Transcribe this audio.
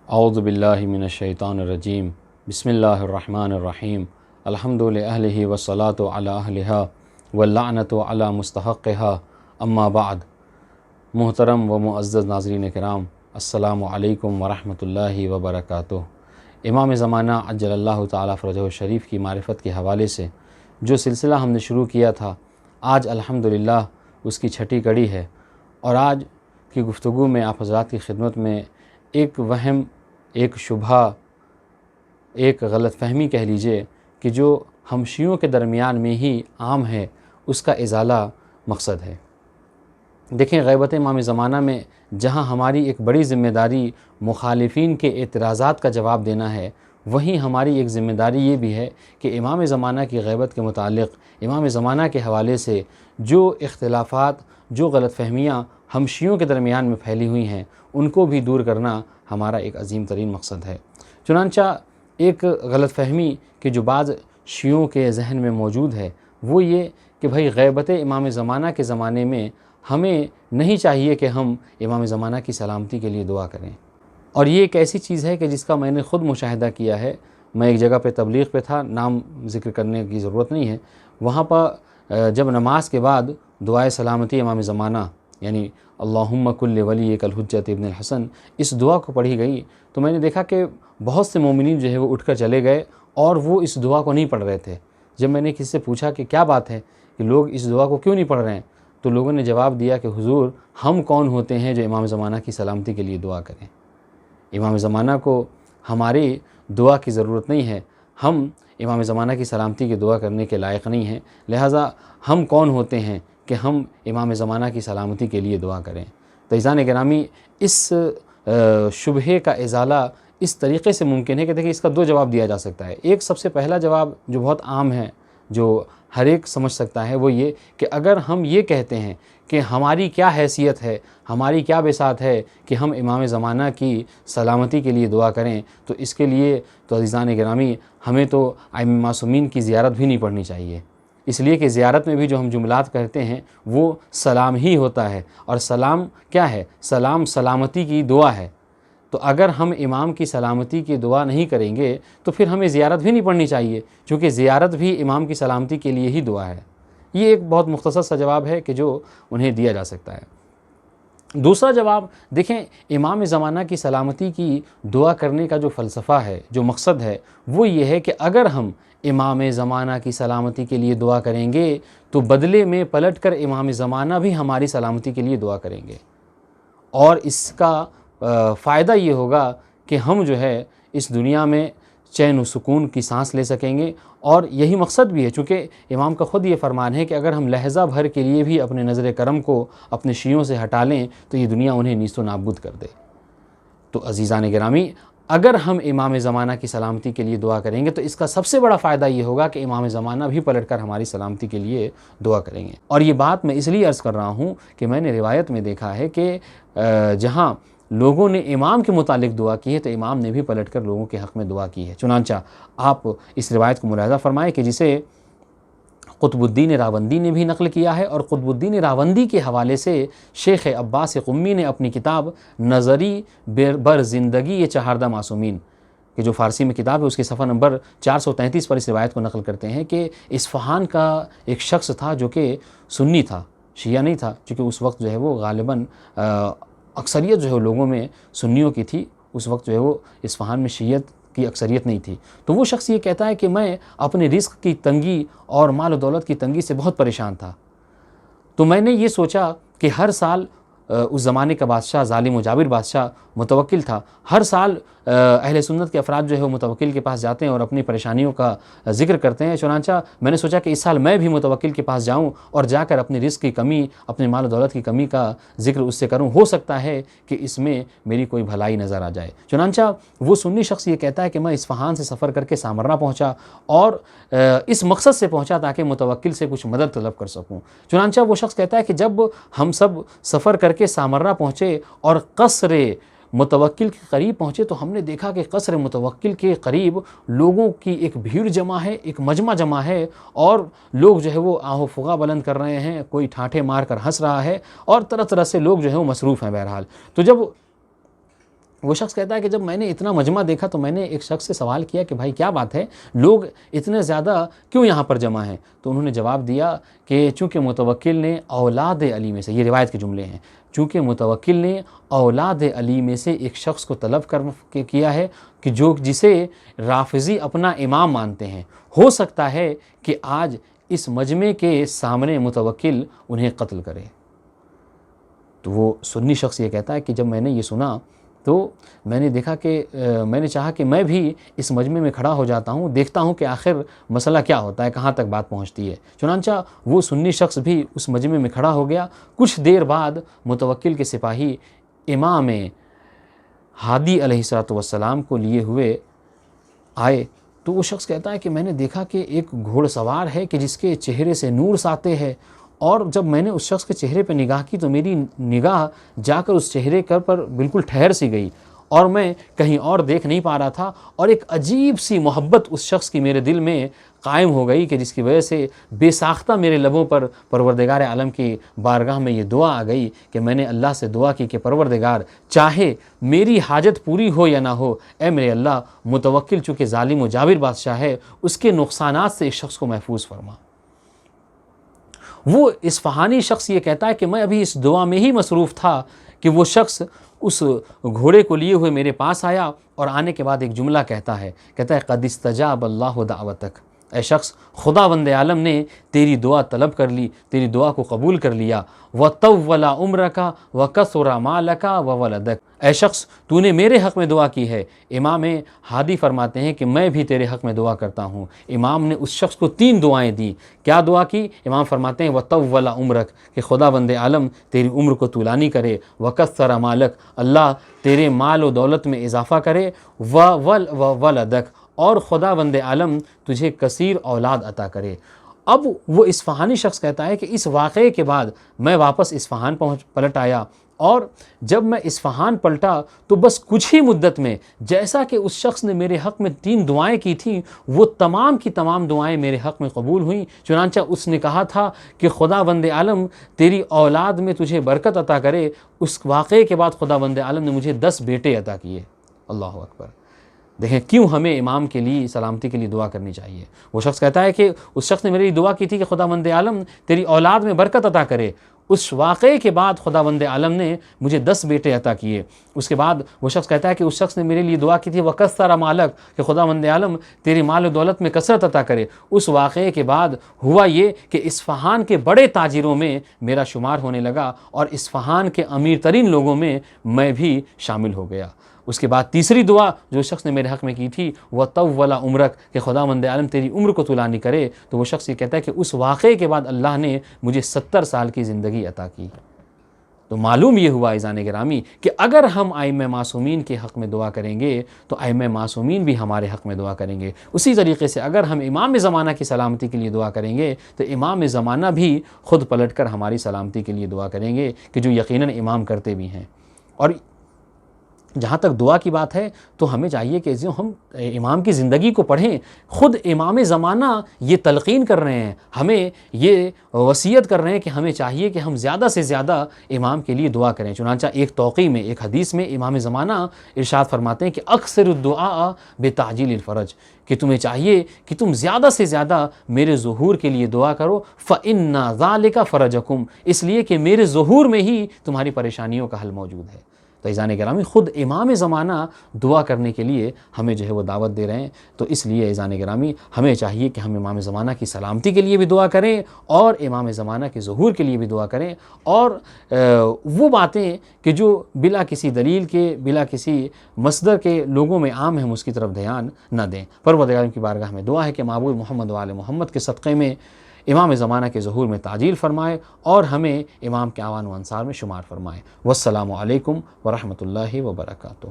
اعوذ باللہ من الشیطان الرجیم بسم اللہ الرحمن الرحیم الحمد للہ والصلاة علی اہلہا واللعنۃ علی مستحقہا اما بعد۔ محترم و معزز ناظرین کرام، السلام علیکم ورحمۃ اللہ وبرکاتہ۔ امام زمانہ عجل اللہ تعالیٰ فرجہ الشریف کی معرفت کے حوالے سے جو سلسلہ ہم نے شروع کیا تھا، آج الحمدللہ اس کی چھٹی کڑی ہے، اور آج کی گفتگو میں آپ حضرات کی خدمت میں ایک وہم، ایک شبہ، ایک غلط فہمی کہہ لیجئے کہ جو ہم شیعوں کے درمیان میں ہی عام ہے، اس کا ازالہ مقصد ہے۔ دیکھیں، غیبت امام زمانہ میں جہاں ہماری ایک بڑی ذمہ داری مخالفین کے اعتراضات کا جواب دینا ہے، وہیں ہماری ایک ذمہ داری یہ بھی ہے کہ امام زمانہ کی غیبت کے متعلق، امام زمانہ کے حوالے سے جو اختلافات، جو غلط فہمیاں ہم شیعوں کے درمیان میں پھیلی ہوئی ہیں، ان کو بھی دور کرنا ہمارا ایک عظیم ترین مقصد ہے۔ چنانچہ ایک غلط فہمی کہ جو بعض شیعوں کے ذہن میں موجود ہے، وہ یہ کہ بھئی غیبت امام زمانہ کے زمانے میں ہمیں نہیں چاہیے کہ ہم امام زمانہ کی سلامتی کے لیے دعا کریں۔ اور یہ ایک ایسی چیز ہے کہ جس کا میں نے خود مشاہدہ کیا ہے۔ میں ایک جگہ پہ تبلیغ پہ تھا، نام ذکر کرنے کی ضرورت نہیں ہے۔ وہاں پر جب نماز کے بعد دعائے سلامتی امام زمانہ، یعنی اللہم کل ولیک الحجۃ ابن الحسن، اس دعا کو پڑھی گئی، تو میں نے دیکھا کہ بہت سے مومنین جو ہے وہ اٹھ کر چلے گئے اور وہ اس دعا کو نہیں پڑھ رہے تھے۔ جب میں نے کسی سے پوچھا کہ کیا بات ہے کہ لوگ اس دعا کو کیوں نہیں پڑھ رہے ہیں، تو لوگوں نے جواب دیا کہ حضور، ہم کون ہوتے ہیں جو امام زمانہ کی سلامتی کے لیے دعا کریں؟ امام زمانہ کو ہماری دعا کی ضرورت نہیں ہے، ہم امام زمانہ کی سلامتی کی دعا کرنے کے لائق نہیں ہیں، لہٰذا ہم کون ہوتے ہیں کہ ہم امام زمانہ کی سلامتی کے لیے دعا کریں؟ تو عزیزان گرامی، اس شبہے کا ازالہ اس طریقے سے ممکن ہے کہ دیکھیں، اس کا دو جواب دیا جا سکتا ہے۔ ایک سب سے پہلا جواب جو بہت عام ہے، جو ہر ایک سمجھ سکتا ہے، وہ یہ کہ اگر ہم یہ کہتے ہیں کہ ہماری کیا حیثیت ہے، ہماری کیا بساط ہے کہ ہم امام زمانہ کی سلامتی کے لیے دعا کریں، تو اس کے لیے تو عزیزان گرامی ہمیں تو ائمہ معصومین کی زیارت بھی نہیں پڑھنی چاہیے، اس لیے کہ زیارت میں بھی جو ہم جملات کہتے ہیں وہ سلام ہی ہوتا ہے، اور سلام کیا ہے؟ سلام سلامتی کی دعا ہے۔ تو اگر ہم امام کی سلامتی کی دعا نہیں کریں گے تو پھر ہمیں زیارت بھی نہیں پڑھنی چاہیے، چونکہ زیارت بھی امام کی سلامتی کے لیے ہی دعا ہے۔ یہ ایک بہت مختصر سا جواب ہے کہ جو انہیں دیا جا سکتا ہے۔ دوسرا جواب دیکھیں، امام زمانہ کی سلامتی کی دعا کرنے کا جو فلسفہ ہے، جو مقصد ہے، وہ یہ ہے کہ اگر ہم امام زمانہ کی سلامتی کے لیے دعا کریں گے تو بدلے میں پلٹ کر امام زمانہ بھی ہماری سلامتی کے لیے دعا کریں گے، اور اس کا فائدہ یہ ہوگا کہ ہم جو ہے اس دنیا میں چین و سکون کی سانس لے سکیں گے، اور یہی مقصد بھی ہے، چونکہ امام کا خود یہ فرمان ہے کہ اگر ہم لحظہ بھر کے لیے بھی اپنے نظر کرم کو اپنے شیعوں سے ہٹا لیں تو یہ دنیا انہیں نیست و نابود کر دے۔ تو عزیزان گرامی، اگر ہم امام زمانہ کی سلامتی کے لیے دعا کریں گے تو اس کا سب سے بڑا فائدہ یہ ہوگا کہ امام زمانہ بھی پلٹ کر ہماری سلامتی کے لیے دعا کریں گے۔ اور یہ بات میں اس لیے عرض کر رہا ہوں کہ میں نے روایت میں دیکھا ہے کہ جہاں لوگوں نے امام کے متعلق دعا کی ہے تو امام نے بھی پلٹ کر لوگوں کے حق میں دعا کی ہے۔ چنانچہ آپ اس روایت کو ملاحظہ فرمائیں کہ جسے قطب الدین راوندی نے بھی نقل کیا ہے، اور قطب الدین راوندی کے حوالے سے شیخ عباس قمی نے اپنی کتاب نظری بر زندگی چہاردہ معصومین، کہ جو فارسی میں کتاب ہے، اس کے صفحہ نمبر 433 پر اس روایت کو نقل کرتے ہیں کہ اصفہان کا ایک شخص تھا جو کہ سنی تھا، شیعہ نہیں تھا، چونکہ اس وقت جو ہے وہ غالباً اکثریت جو ہے لوگوں میں سنیوں کی تھی، اس وقت جو ہے وہ اصفہان میں شیعت کی اکثریت نہیں تھی۔ تو وہ شخص یہ کہتا ہے کہ میں اپنے رزق کی تنگی اور مال و دولت کی تنگی سے بہت پریشان تھا، تو میں نے یہ سوچا کہ ہر سال اس زمانے کا بادشاہ ظالم و جابر بادشاہ متوکل تھا، ہر سال اہل سنت کے افراد جو ہے وہ متوکل کے پاس جاتے ہیں اور اپنی پریشانیوں کا ذکر کرتے ہیں۔ چنانچہ میں نے سوچا کہ اس سال میں بھی متوکل کے پاس جاؤں اور جا کر اپنی رزق کی کمی، اپنے مال و دولت کی کمی کا ذکر اس سے کروں، ہو سکتا ہے کہ اس میں میری کوئی بھلائی نظر آ جائے۔ چنانچہ وہ سنی شخص یہ کہتا ہے کہ میں اصفہان سے سفر کر کے سامرا پہنچا، اور اس مقصد سے پہنچا تاکہ متوکل سے کچھ مدد طلب کر سکوں۔ چنانچہ وہ شخص کہتا ہے کہ جب ہم سب سفر کر کے سامرا پہنچے اور قصر متوکل کے قریب پہنچے تو ہم نے دیکھا کہ قصر متوکل کے قریب لوگوں کی ایک بھیڑ جمع ہے، ایک مجمع جمع ہے، اور لوگ جو ہے وہ آہ و فغاں بلند کر رہے ہیں، کوئی ٹھاٹھے مار کر ہنس رہا ہے، اور طرح طرح سے لوگ جو ہے وہ مصروف ہیں۔ بہرحال تو جب وہ شخص کہتا ہے کہ جب میں نے اتنا مجمع دیکھا تو میں نے ایک شخص سے سوال کیا کہ بھائی کیا بات ہے، لوگ اتنے زیادہ کیوں یہاں پر جمع ہیں؟ تو انہوں نے جواب دیا کہ چونکہ متوکل نے اولاد علی میں سے، یہ روایت کے جملے ہیں، چونکہ متوکل نے اولاد علی میں سے ایک شخص کو طلب کیا ہے کہ جسے رافضی اپنا امام مانتے ہیں، ہو سکتا ہے کہ آج اس مجمع کے سامنے متوکل انہیں قتل کرے۔ تو وہ سنی شخص یہ کہتا ہے کہ جب میں نے یہ سنا تو میں نے دیکھا کہ میں نے چاہا کہ میں بھی اس مجمع میں کھڑا ہو جاتا ہوں، دیکھتا ہوں کہ آخر مسئلہ کیا ہوتا ہے، کہاں تک بات پہنچتی ہے۔ چنانچہ وہ سنی شخص بھی اس مجمع میں کھڑا ہو گیا۔ کچھ دیر بعد متوکل کے سپاہی امام ہادی علیہ السلام کو لیے ہوئے آئے تو وہ شخص کہتا ہے کہ میں نے دیکھا کہ ایک گھوڑ سوار ہے کہ جس کے چہرے سے نور ساطع ہے، اور جب میں نے اس شخص کے چہرے پہ نگاہ کی تو میری نگاہ جا کر اس چہرے پر بالکل ٹھہر سی گئی، اور میں کہیں اور دیکھ نہیں پا رہا تھا، اور ایک عجیب سی محبت اس شخص کی میرے دل میں قائم ہو گئی کہ جس کی وجہ سے بے ساختہ میرے لبوں پر پروردگار عالم کی بارگاہ میں یہ دعا آ گئی کہ میں نے اللہ سے دعا کی کہ پروردگار چاہے میری حاجت پوری ہو یا نہ ہو، اے میرے اللہ متوکل چونکہ ظالم و جابر بادشاہ ہے، اس کے نقصانات سے اس شخص کو محفوظ فرما۔ وہ اصفہانی شخص یہ کہتا ہے کہ میں ابھی اس دعا میں ہی مصروف تھا کہ وہ شخص اس گھوڑے کو لیے ہوئے میرے پاس آیا، اور آنے کے بعد ایک جملہ کہتا ہے قد استجاب اللہ دعوتک، اے شخص خداوند عالم نے تیری دعا طلب کر لی، تیری دعا کو قبول کر لیا۔ وَطَوَّلَ عُمْرَكَ وَكَثُرَ مَالَكَ وَوَلَدَكَ، اے شخص تو نے میرے حق میں دعا کی ہے۔ امام ہادی فرماتے ہیں کہ میں بھی تیرے حق میں دعا کرتا ہوں۔ امام نے اس شخص کو 3 دعائیں دی۔ کیا دعا کی؟ امام فرماتے ہیں وَطَوَّلَ عُمْرَكَ، کہ خداوند عالم تیری عمر کو طولانی کرے، وَكَثَّرَ مَالَكَ، اللہ تیرے مال و دولت میں اضافہ کرے، وَوَلَدَكَ، اور خداوند عالم تجھے کثیر اولاد عطا کرے۔ اب وہ اصفہانی شخص کہتا ہے کہ اس واقعے کے بعد میں واپس اصفہان پلٹ آیا، اور جب میں اصفہان پلٹا تو بس کچھ ہی مدت میں جیسا کہ اس شخص نے میرے حق میں 3 دعائیں کی تھیں، وہ تمام کی تمام دعائیں میرے حق میں قبول ہوئیں۔ چنانچہ اس نے کہا تھا کہ خداوند عالم تیری اولاد میں تجھے برکت عطا کرے۔ اس واقعے کے بعد خداوند عالم نے مجھے 10 بیٹے عطا کیے۔ اللہ اکبر! دیکھیں کیوں ہمیں امام کے لیے سلامتی کے لیے دعا کرنی چاہیے۔ وہ شخص کہتا ہے کہ اس شخص نے میری دعا کی تھی کہ خداوند عالم تیری اولاد میں برکت عطا کرے۔ اس واقعے کے بعد خداوند عالم نے مجھے 10 بیٹے عطا کیے۔ اس کے بعد وہ شخص کہتا ہے کہ اس شخص نے میرے لیے دعا کی تھی وَكَثَّرَ مَالَكَ، کہ خداوند عالم تیری مال و دولت میں کثرت عطا کرے۔ اس واقعے کے بعد ہوا یہ کہ اصفہان کے بڑے تاجروں میں میرا شمار ہونے لگا، اور اصفہان کے امیر ترین لوگوں میں میں بھی شامل ہو گیا۔ اس کے بعد تیسری دعا جو شخص نے میرے حق میں کی تھی وہ طول عمرک، کہ خداوند عالم تیری عمر کو طولانی کرے، تو وہ شخص یہ کہتا ہے کہ اس واقعے کے بعد اللہ نے مجھے 70 سال کی زندگی عطا کی۔ تو معلوم یہ ہوا عزیزان گرامی کہ اگر ہم ائمہ معصومین کے حق میں دعا کریں گے تو ائمہ معصومین بھی ہمارے حق میں دعا کریں گے۔ اسی طریقے سے اگر ہم امام زمانہ کی سلامتی کے لیے دعا کریں گے تو امام زمانہ بھی خود پلٹ کر ہماری سلامتی کے لیے دعا کریں گے، کہ جو یقیناً امام کرتے بھی ہیں۔ اور جہاں تک دعا کی بات ہے تو ہمیں چاہیے کہ ہم امام کی زندگی کو پڑھیں۔ خود امام زمانہ یہ تلقین کر رہے ہیں، ہمیں یہ وصیت کر رہے ہیں کہ ہمیں چاہیے کہ ہم زیادہ سے زیادہ امام کے لیے دعا کریں۔ چنانچہ ایک توقیع میں، ایک حدیث میں امام زمانہ ارشاد فرماتے ہیں کہ اکثر الدعاء بتعجیل الفرج، کہ تمہیں چاہیے کہ تم زیادہ سے زیادہ میرے ظہور کے لیے دعا کرو، فَإِنَّ ذَلِكَ فَرَجَكُمْ، اس لیے کہ میرے ظہور میں ہی تمہاری پریشانیوں کا حل موجود ہے۔ تو عزیزان گرامی خود امام زمانہ دعا کرنے کے لیے ہمیں جو ہے وہ دعوت دے رہے ہیں۔ تو اس لیے عزیزان گرامی ہمیں چاہیے کہ ہم امام زمانہ کی سلامتی کے لیے بھی دعا کریں، اور امام زمانہ کے ظہور کے لیے بھی دعا کریں، اور وہ باتیں کہ جو بلا کسی دلیل کے، بلا کسی مصدر کے لوگوں میں عام ہیں، ہم اس کی طرف دھیان نہ دیں۔ پروردگار کی بارگاہ میں دعا ہے کہ معبود محمد و آل محمد کے صدقے میں امام زمانہ کے ظہور میں تعجیل فرمائے، اور ہمیں امام کے اعوان و انصار میں شمار فرمائے۔ والسلام علیکم ورحمۃ اللہ وبرکاتہ۔